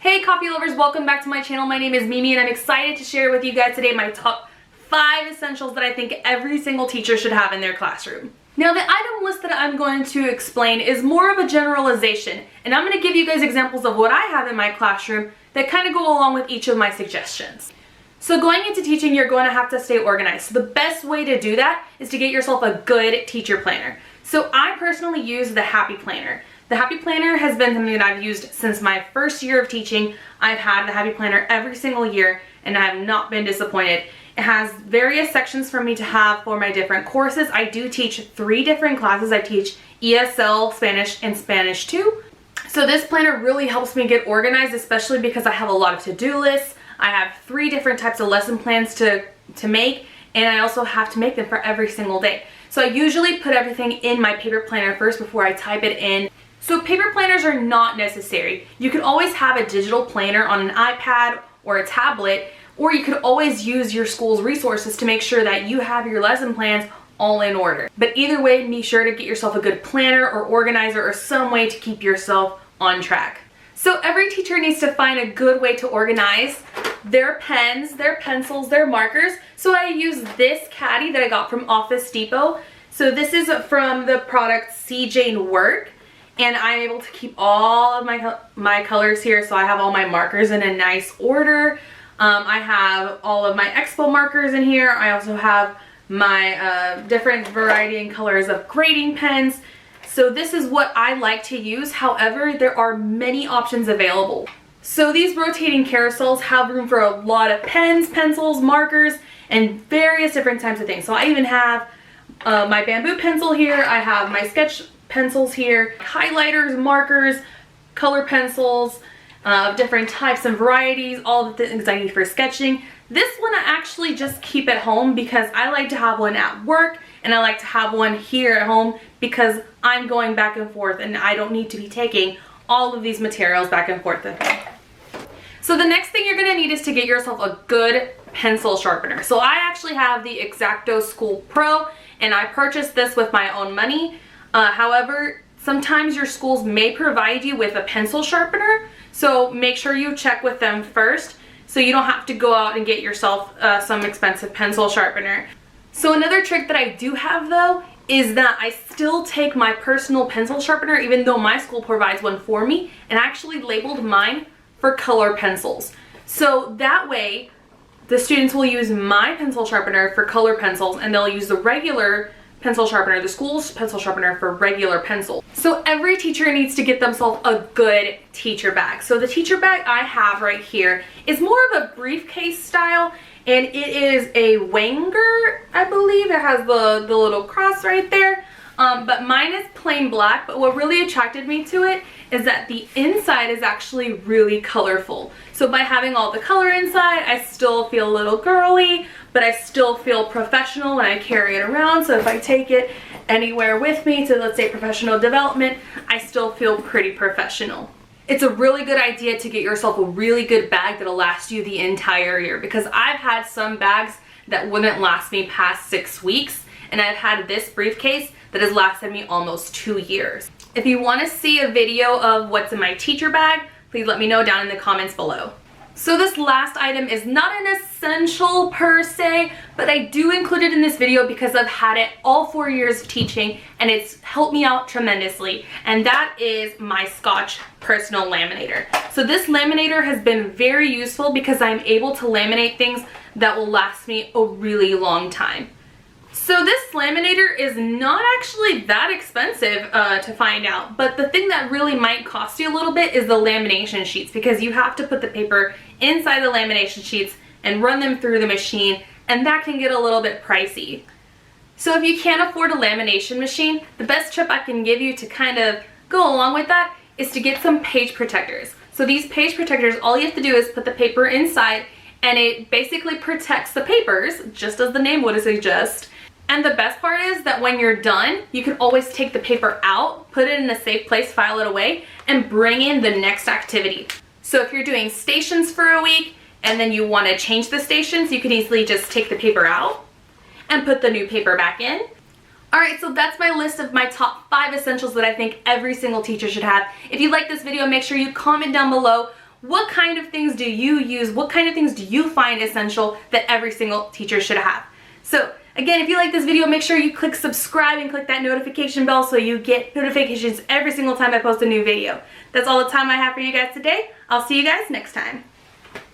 Hey coffee lovers, welcome back to my channel. My name is Mimi and I'm excited to share with you guys today my top 5 essentials that I think every single teacher should have in their classroom. Now the item list that I'm going to explain is more of a generalization, and I'm going to give you guys examples of what I have in my classroom that kind of go along with each of my suggestions. So going into teaching, you're going to have to stay organized. So the best way to do that is to get yourself a good teacher planner. So I personally use the Happy Planner. The Happy Planner has been something that I've used since my first year of teaching. I've had the Happy Planner every single year and I have not been disappointed. It has various sections for me to have for my different courses. I do teach 3 different classes. I teach ESL, Spanish, and Spanish 2. So this planner really helps me get organized, especially because I have a lot of to-do lists. I have 3 different types of lesson plans to make, and I also have to make them for every single day. So I usually put everything in my paper planner first before I type it in. So paper planners are not necessary. You can always have a digital planner on an iPad or a tablet, or you could always use your school's resources to make sure that you have your lesson plans all in order. But either way, be sure to get yourself a good planner or organizer or some way to keep yourself on track. So every teacher needs to find a good way to organize their pens, their pencils, their markers. So I use this caddy that I got from Office Depot. So this is from the product CJ Work. And I'm able to keep all of my colors here, so I have all my markers in a nice order. I have all of my Expo markers in here. I also have my different variety and colors of grading pens. So this is what I like to use. However, there are many options available. So these rotating carousels have room for a lot of pens, pencils, markers, and various different types of things. So I even have my bamboo pencil here. I have my sketch pencils here, highlighters, markers, color pencils of different types and varieties, all the things I need for sketching. This one I actually just keep at home because I like to have one at work and I like to have one here at home because I'm going back and forth and I don't need to be taking all of these materials back and forth with me. So the next thing you're going to need is to get yourself a good pencil sharpener. So I actually have the X-ACTO School Pro and I purchased this with my own money. However, sometimes your schools may provide you with a pencil sharpener, so make sure you check with them first so you don't have to go out and get yourself some expensive pencil sharpener. So another trick that I do have though is that I still take my personal pencil sharpener even though my school provides one for me, and I actually labeled mine for color pencils. So that way the students will use my pencil sharpener for color pencils and they'll use the regular pencil sharpener, the school's pencil sharpener, for regular pencil. So every teacher needs to get themselves a good teacher bag. So the teacher bag I have right here is more of a briefcase style, and it is a Wanger, I believe. It has the little cross right there. But mine is plain black, but what really attracted me to it is that the inside is actually really colorful. So by having all the color inside, I still feel a little girly, but I still feel professional when I carry it around. So if I take it anywhere with me to, let's say, professional development, I still feel pretty professional. It's a really good idea to get yourself a really good bag that'll last you the entire year, because I've had some bags that wouldn't last me past 6 weeks, and I've had this briefcase that has lasted me almost 2 years. If you want to see a video of what's in my teacher bag, please let me know down in the comments below. So this last item is not an essential per se, but I do include it in this video because I've had it all 4 years of teaching and it's helped me out tremendously, and that is my Scotch personal laminator. So this laminator has been very useful because I'm able to laminate things that will last me a really long time. So this laminator is not actually that expensive to find out, but the thing that really might cost you a little bit is the lamination sheets, because you have to put the paper inside the lamination sheets and run them through the machine, and that can get a little bit pricey. So if you can't afford a lamination machine, the best tip I can give you to kind of go along with that is to get some page protectors. So these page protectors, all you have to do is put the paper inside and it basically protects the papers, just as the name would suggest. And the best part is that when you're done, you can always take the paper out, put it in a safe place, file it away, and bring in the next activity. So if you're doing stations for a week and then you want to change the stations, you can easily just take the paper out and put the new paper back in. Alright, so that's my list of my top 5 essentials that I think every single teacher should have. If you like this video, make sure you comment down below what kind of things do you use? What kind of things do you find essential that every single teacher should have? So again, if you like this video, make sure you click subscribe and click that notification bell so you get notifications every single time I post a new video. That's all the time I have for you guys today. I'll see you guys next time.